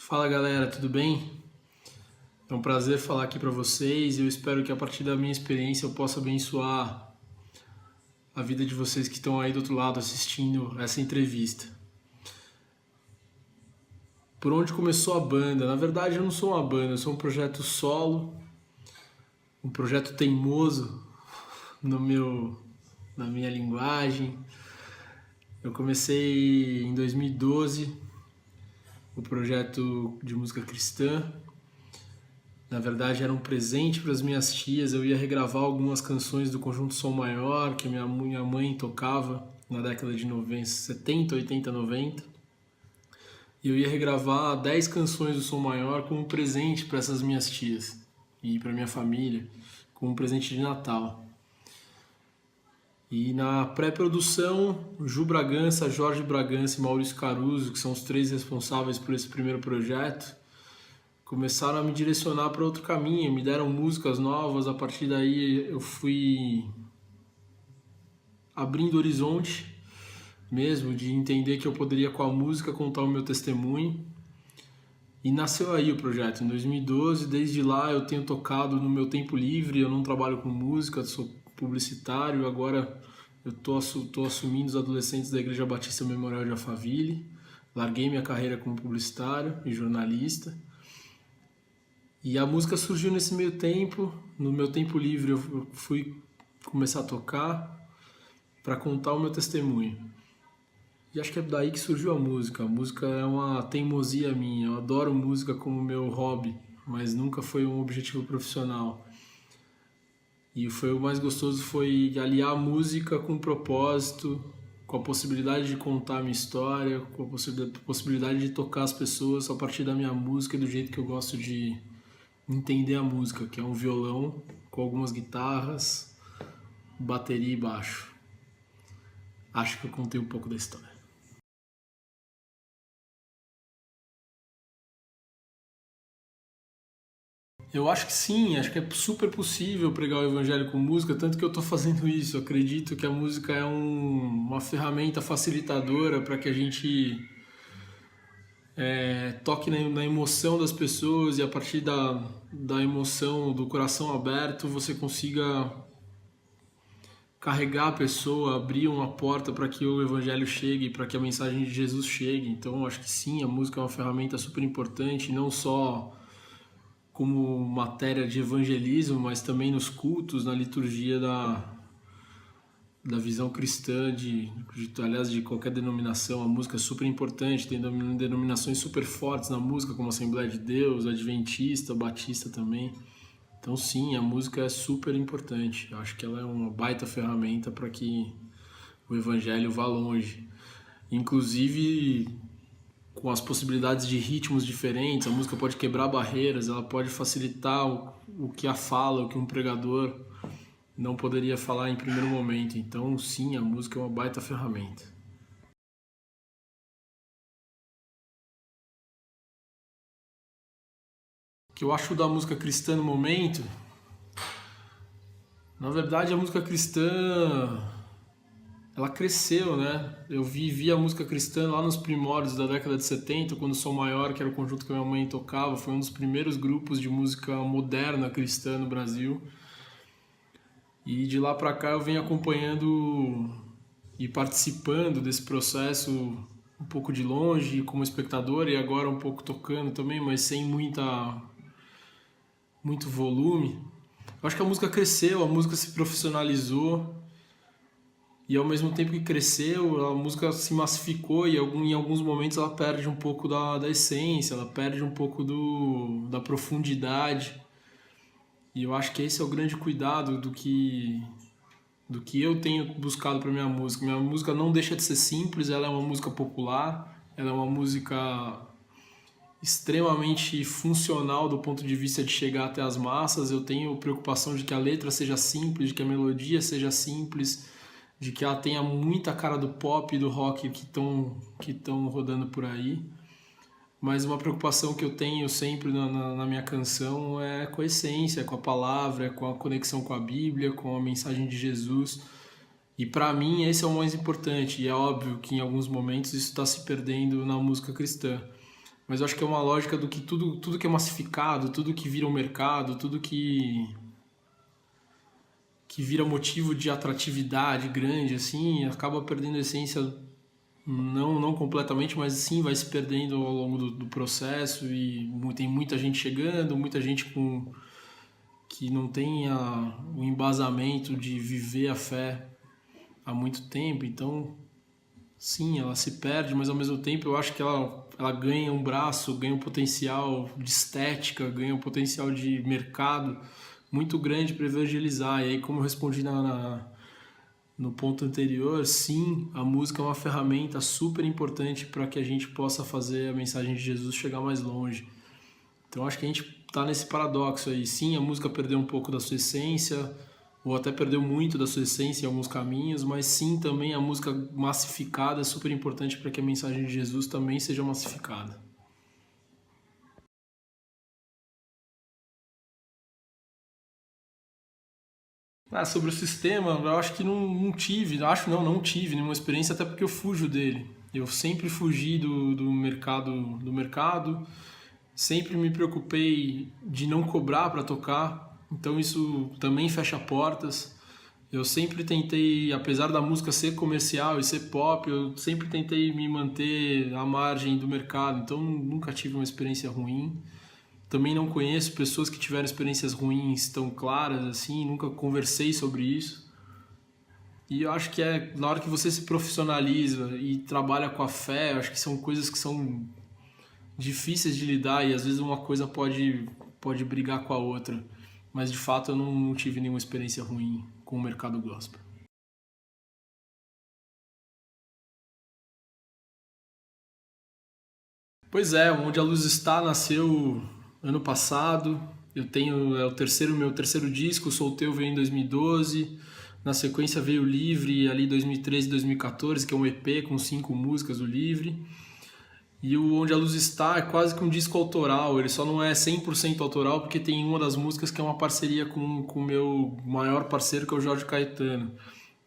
Fala galera, tudo bem? É um prazer falar aqui para vocês e eu espero que a partir da minha experiência eu possa abençoar a vida de vocês que estão aí do outro lado assistindo essa entrevista. Por onde começou a banda? Na verdade eu não sou uma banda, eu sou um projeto solo, um projeto teimoso na minha linguagem. Eu comecei em 2012 o projeto de música cristã. Na verdade era um presente para as minhas tias, eu ia regravar algumas canções do Conjunto Som Maior, que minha mãe tocava na década de 90, 70, 80, 90. E eu ia regravar 10 canções do Som Maior como um presente para essas minhas tias e para minha família, como um presente de Natal. E na pré-produção, Ju Bragança, Jorge Bragança e Maurício Caruso, que são os três responsáveis por esse primeiro projeto, começaram a me direcionar para outro caminho, me deram músicas novas. A partir daí eu fui abrindo horizonte mesmo, de entender que eu poderia com a música contar o meu testemunho. E nasceu aí o projeto, em 2012. Desde lá eu tenho tocado no meu tempo livre, eu não trabalho com música, sou publicitário. Agora eu tô assumindo os adolescentes da Igreja Batista Memorial de Alphaville. Larguei minha carreira como publicitário e jornalista. E a música surgiu nesse meio tempo. No meu tempo livre eu fui começar a tocar para contar o meu testemunho. E acho que é daí que surgiu a música. A música é uma teimosia minha. Eu adoro música como meu hobby, mas nunca foi um objetivo profissional. E o mais gostoso foi aliar a música com propósito, com a possibilidade de contar a minha história, com a possibilidade de tocar as pessoas a partir da minha música e do jeito que eu gosto de entender a música, que é um violão com algumas guitarras, bateria e baixo. Acho que eu contei um pouco da história. Eu acho que sim, acho que é super possível pregar o evangelho com música, tanto que eu estou fazendo isso. Eu acredito que a música é uma ferramenta facilitadora para que a gente toque na emoção das pessoas e a partir da emoção, do coração aberto, você consiga carregar a pessoa, abrir uma porta para que o evangelho chegue, para que a mensagem de Jesus chegue. Então eu acho que sim, a música é uma ferramenta super importante, não só como matéria de evangelismo, mas também nos cultos, na liturgia da visão cristã, aliás, de qualquer denominação. A música é super importante, tem denominações super fortes na música, como Assembleia de Deus, Adventista, Batista também. Então sim, a música é super importante. Eu acho que ela é uma baita ferramenta para que o evangelho vá longe. Inclusive com as possibilidades de ritmos diferentes, a música pode quebrar barreiras, ela pode facilitar o que a fala, o que um pregador não poderia falar em primeiro momento. Então sim, a música é uma baita ferramenta. O que eu acho da música cristã no momento, na verdade a música cristã ela cresceu, né? Eu vi a música cristã lá nos primórdios da década de 70, quando o Som Maior, que era o conjunto que a minha mãe tocava, foi um dos primeiros grupos de música moderna cristã no Brasil. E de lá para cá eu venho acompanhando e participando desse processo um pouco de longe, como espectador, e agora um pouco tocando também, mas sem muito volume. Eu acho que a música cresceu, a música se profissionalizou, e ao mesmo tempo que cresceu, a música se massificou e em alguns momentos ela perde um pouco da essência, ela perde um pouco da profundidade. E eu acho que esse é o grande cuidado do que eu tenho buscado para minha música. Minha música não deixa de ser simples, ela é uma música popular, ela é uma música extremamente funcional do ponto de vista de chegar até as massas. Eu tenho preocupação de que a letra seja simples, de que a melodia seja simples, de que ela tenha muita cara do pop e do rock que estão rodando por aí. Mas uma preocupação que eu tenho sempre na minha canção é com a essência, com a palavra, com a conexão com a Bíblia, com a mensagem de Jesus. E para mim esse é o mais importante. E é óbvio que em alguns momentos isso está se perdendo na música cristã. mas eu acho que é uma lógica do que tudo que é massificado, tudo que vira um mercado, tudo que vira motivo de atratividade grande, assim, acaba perdendo a essência, não completamente, mas sim vai se perdendo ao longo do processo e tem muita gente chegando, muita gente que não tem o embasamento de viver a fé há muito tempo, então sim, ela se perde, mas ao mesmo tempo eu acho que ela ganha um braço, ganha um potencial de estética, ganha um potencial de mercado muito grande para evangelizar. E aí, como eu respondi no ponto anterior, sim, a música é uma ferramenta super importante para que a gente possa fazer a mensagem de Jesus chegar mais longe. Então acho que a gente está nesse paradoxo aí. Sim, a música perdeu um pouco da sua essência, ou até perdeu muito da sua essência em alguns caminhos, mas sim, também a música massificada é super importante para que a mensagem de Jesus também seja massificada. Sobre o sistema, eu acho que não tive, não tive nenhuma experiência, até porque eu fujo dele. Eu sempre fugi do mercado, sempre me preocupei de não cobrar para tocar, então isso também fecha portas. Eu sempre tentei, apesar da música ser comercial e ser pop, eu sempre tentei me manter à margem do mercado, então nunca tive uma experiência ruim. Também não conheço pessoas que tiveram experiências ruins tão claras assim, nunca conversei sobre isso. E eu acho que na hora que você se profissionaliza e trabalha com a fé, eu acho que são coisas que são difíceis de lidar e às vezes uma coisa pode brigar com a outra. Mas de fato eu não tive nenhuma experiência ruim com o mercado gospel. Pois é, Onde a Luz Está nasceu ano passado. Eu tenho meu terceiro disco, Solteu veio em 2012. Na sequência veio o Livre ali 2013 e 2014, que é um EP com 5 músicas do Livre. E o Onde a Luz Está é quase que um disco autoral, ele só não é 100% autoral porque tem uma das músicas que é uma parceria com o meu maior parceiro, que é o Jorge Caetano,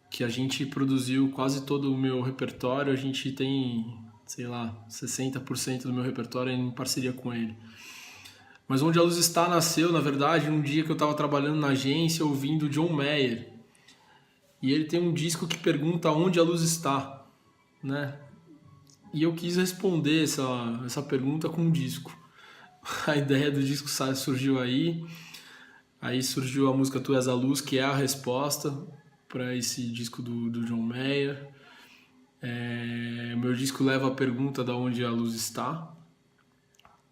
que a gente produziu quase todo o meu repertório, a gente tem, sei lá, 60% do meu repertório em parceria com ele. Mas Onde a Luz Está nasceu, na verdade, um dia que eu estava trabalhando na agência ouvindo John Mayer. E ele tem um disco que pergunta onde a luz está, né? E eu quis responder essa pergunta com um disco. A ideia do disco surgiu aí surgiu a música Tu És a Luz, que é a resposta para esse disco do John Mayer. Meu disco leva a pergunta de onde a luz está,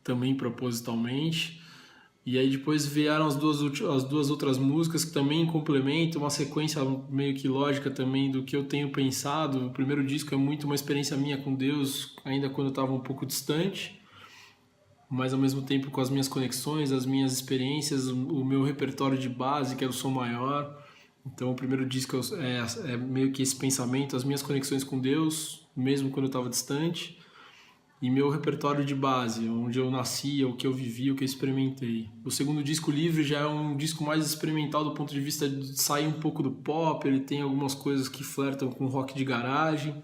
também propositalmente. E aí depois vieram as duas outras músicas que também complementam, uma sequência meio que lógica também do que eu tenho pensado. O primeiro disco é muito uma experiência minha com Deus, ainda quando eu estava um pouco distante, mas ao mesmo tempo com as minhas conexões, as minhas experiências, o meu repertório de base, que é o som maior. Então o primeiro disco é meio que esse pensamento, as minhas conexões com Deus, mesmo quando eu estava distante, e meu repertório de base, onde eu nasci, o que eu vivi, o que eu experimentei. O segundo disco, Livre, já é um disco mais experimental do ponto de vista de sair um pouco do pop, ele tem algumas coisas que flertam com rock de garagem,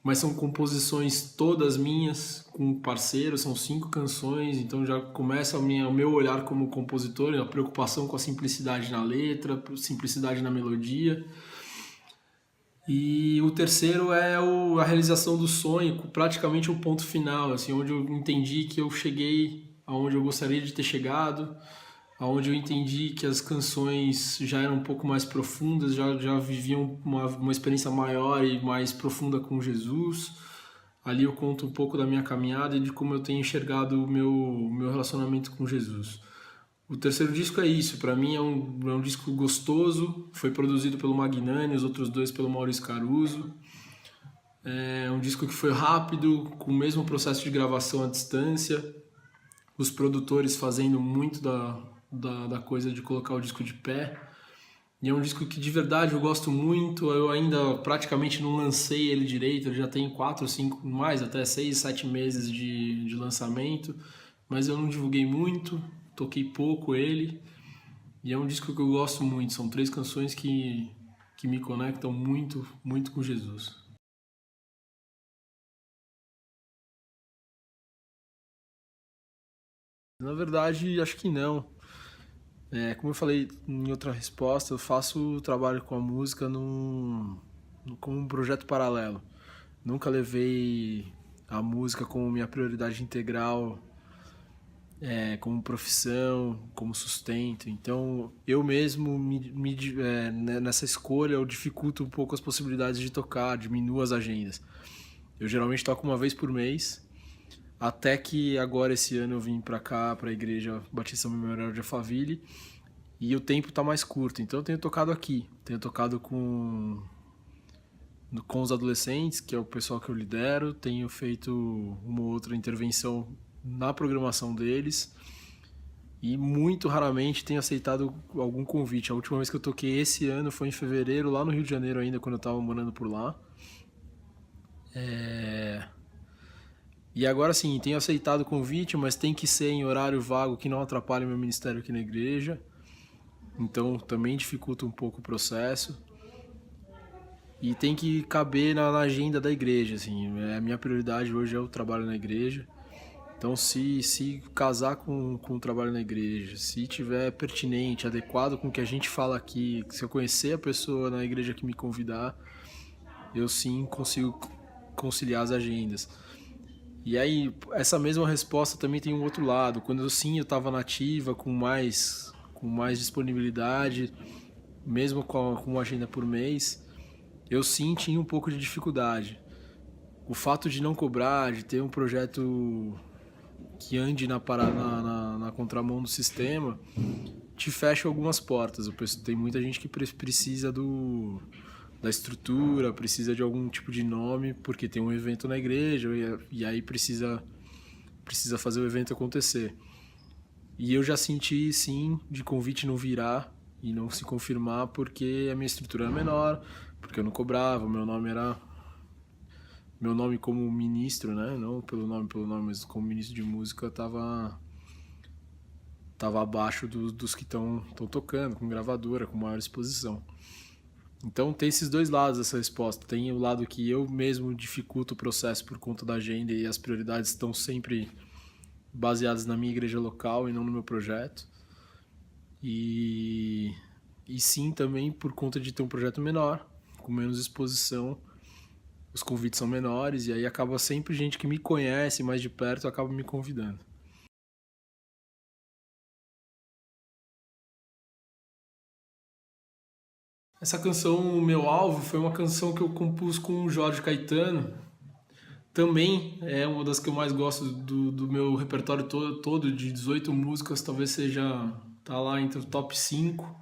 mas são composições todas minhas, com parceiros, são 5 canções, então já começa o meu olhar como compositor, a preocupação com a simplicidade na letra, simplicidade na melodia. E o terceiro é a realização do sonho, praticamente o ponto final, assim, onde eu entendi que eu cheguei aonde eu gostaria de ter chegado, aonde eu entendi que as canções já eram um pouco mais profundas, já viviam uma experiência maior e mais profunda com Jesus. Ali eu conto um pouco da minha caminhada e de como eu tenho enxergado o meu relacionamento com Jesus. O terceiro disco é isso, para mim é um disco gostoso, foi produzido pelo Magnani, os outros dois pelo Maurício Caruso. É um disco que foi rápido, com o mesmo processo de gravação à distância, os produtores fazendo muito da coisa de colocar o disco de pé. E é um disco que de verdade eu gosto muito, eu ainda praticamente não lancei ele direito, ele já tem 4, 5, mais até 6, 7 meses de lançamento, mas eu não divulguei muito, toquei pouco ele. E é um disco que eu gosto muito, são 3 canções que me conectam muito, muito com Jesus. Na verdade, acho que não. Como eu falei em outra resposta, eu faço trabalho com a música como um projeto paralelo. Nunca levei a música como minha prioridade integral, como profissão, como sustento. Então, eu mesmo nessa escolha eu dificulto um pouco as possibilidades de tocar, diminuo as agendas. Eu geralmente toco uma vez por mês, até que agora esse ano eu vim pra cá, pra Igreja Batista Memorial de Alphaville, e o tempo tá mais curto. Então eu tenho tocado aqui, tenho tocado com os adolescentes, que é o pessoal que eu lidero, tenho feito uma ou outra intervenção na programação deles, e muito raramente tenho aceitado algum convite. A última vez que eu toquei esse ano foi em fevereiro, lá no Rio de Janeiro ainda, quando eu tava morando por lá. E agora sim, tenho aceitado o convite, mas tem que ser em horário vago que não atrapalhe meu ministério aqui na igreja. Então também dificulta um pouco o processo. E tem que caber na agenda da igreja, assim. A minha prioridade hoje é o trabalho na igreja. Então se casar com o trabalho na igreja, se tiver pertinente, adequado com o que a gente fala aqui, se eu conhecer a pessoa na igreja que me convidar, eu sim consigo conciliar as agendas. E aí, essa mesma resposta também tem um outro lado. Quando eu estava nativa, com mais disponibilidade, mesmo com uma agenda por mês, eu sim tinha um pouco de dificuldade. O fato de não cobrar, de ter um projeto que ande na contramão do sistema, te fecha algumas portas. Tem muita gente que precisa da estrutura, precisa de algum tipo de nome, porque tem um evento na igreja e aí precisa fazer o evento acontecer. E eu já senti, sim, de convite não virar e não se confirmar porque a minha estrutura era menor, porque eu não cobrava, meu nome como ministro, né? Não pelo nome, mas como ministro de música tava abaixo dos que estão tocando, com gravadora, com maior exposição. Então tem esses dois lados dessa resposta. Tem o lado que eu mesmo dificulto o processo por conta da agenda e as prioridades estão sempre baseadas na minha igreja local e não no meu projeto. E sim também por conta de ter um projeto menor, com menos exposição, os convites são menores e aí acaba sempre gente que me conhece mais de perto acaba me convidando. Essa canção, Meu Alvo, foi uma canção que eu compus com o Jorge Caetano. Também é uma das que eu mais gosto do meu repertório todo, de 18 músicas, talvez tá lá entre o top 5.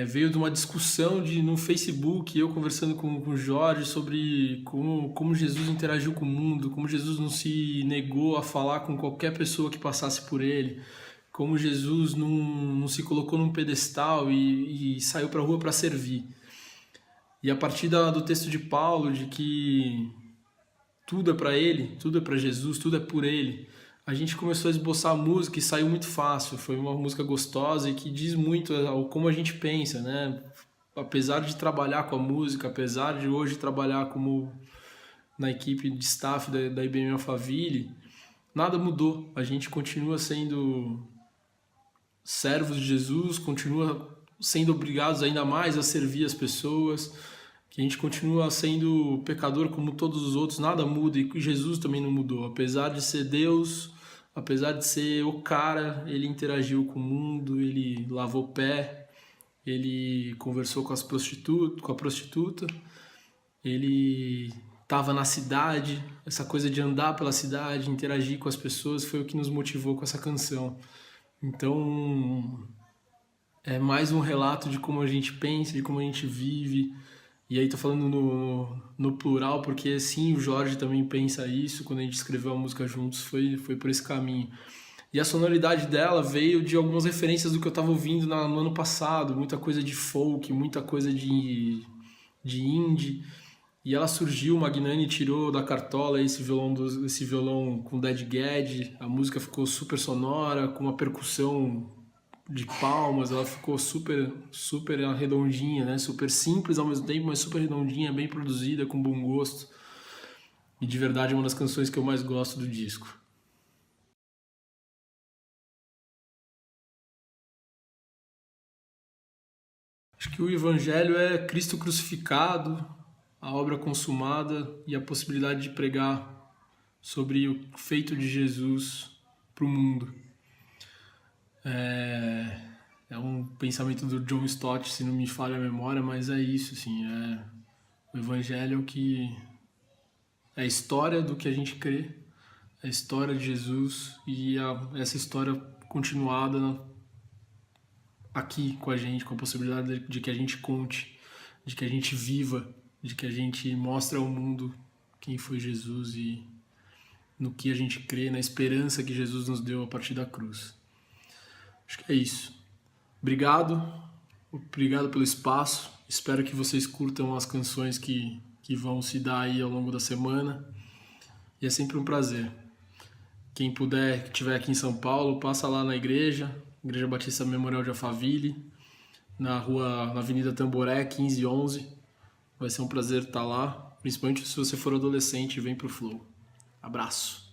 Veio de uma discussão no Facebook, eu conversando com o Jorge sobre como Jesus interagiu com o mundo, como Jesus não se negou a falar com qualquer pessoa que passasse por ele, como Jesus não se colocou num pedestal e saiu para a rua para servir. E a partir do texto de Paulo, de que tudo é para ele, tudo é para Jesus, tudo é por ele, a gente começou a esboçar a música e saiu muito fácil. Foi uma música gostosa e que diz muito como a gente pensa, né? Apesar de trabalhar com a música, apesar de hoje trabalhar como na equipe de staff da IBM Alphaville, nada mudou. A gente continua sendo servos de Jesus, continua sendo obrigados ainda mais a servir as pessoas, que a gente continua sendo pecador como todos os outros, nada muda e Jesus também não mudou. Apesar de ser Deus, apesar de ser o cara, ele interagiu com o mundo, ele lavou o pé, ele conversou com a prostituta, ele estava na cidade, essa coisa de andar pela cidade, interagir com as pessoas, foi o que nos motivou com essa canção. Então, é mais um relato de como a gente pensa, de como a gente vive. E aí tô falando no plural, porque sim, o Jorge também pensa isso, quando a gente escreveu a música juntos, foi por esse caminho. E a sonoridade dela veio de algumas referências do que eu tava ouvindo no ano passado, muita coisa de folk, muita coisa de indie. E ela surgiu, o Magnani tirou da cartola esse violão com Dead Ged, a música ficou super sonora, com uma percussão de palmas, ela ficou super, super redondinha, né? Super simples ao mesmo tempo, mas super redondinha, bem produzida, com bom gosto. E de verdade é uma das canções que eu mais gosto do disco. Acho que o Evangelho é Cristo crucificado, a obra consumada e a possibilidade de pregar sobre o feito de Jesus para o mundo. É um pensamento do John Stott, se não me falha a memória, mas é isso, assim, o Evangelho que é a história do que a gente crê, a história de Jesus e essa história continuada aqui com a gente, com a possibilidade de que a gente conte, de que a gente viva, de que a gente mostre ao mundo quem foi Jesus e no que a gente crê, na esperança que Jesus nos deu a partir da cruz. Acho que é isso. Obrigado pelo espaço. Espero que vocês curtam as canções que vão se dar aí ao longo da semana. E é sempre um prazer. Quem puder, que estiver aqui em São Paulo, passa lá na Igreja Batista Memorial de Alphaville, na Avenida Tamboré, 1511. Vai ser um prazer estar lá, principalmente se você for adolescente e vem pro Flow. Abraço.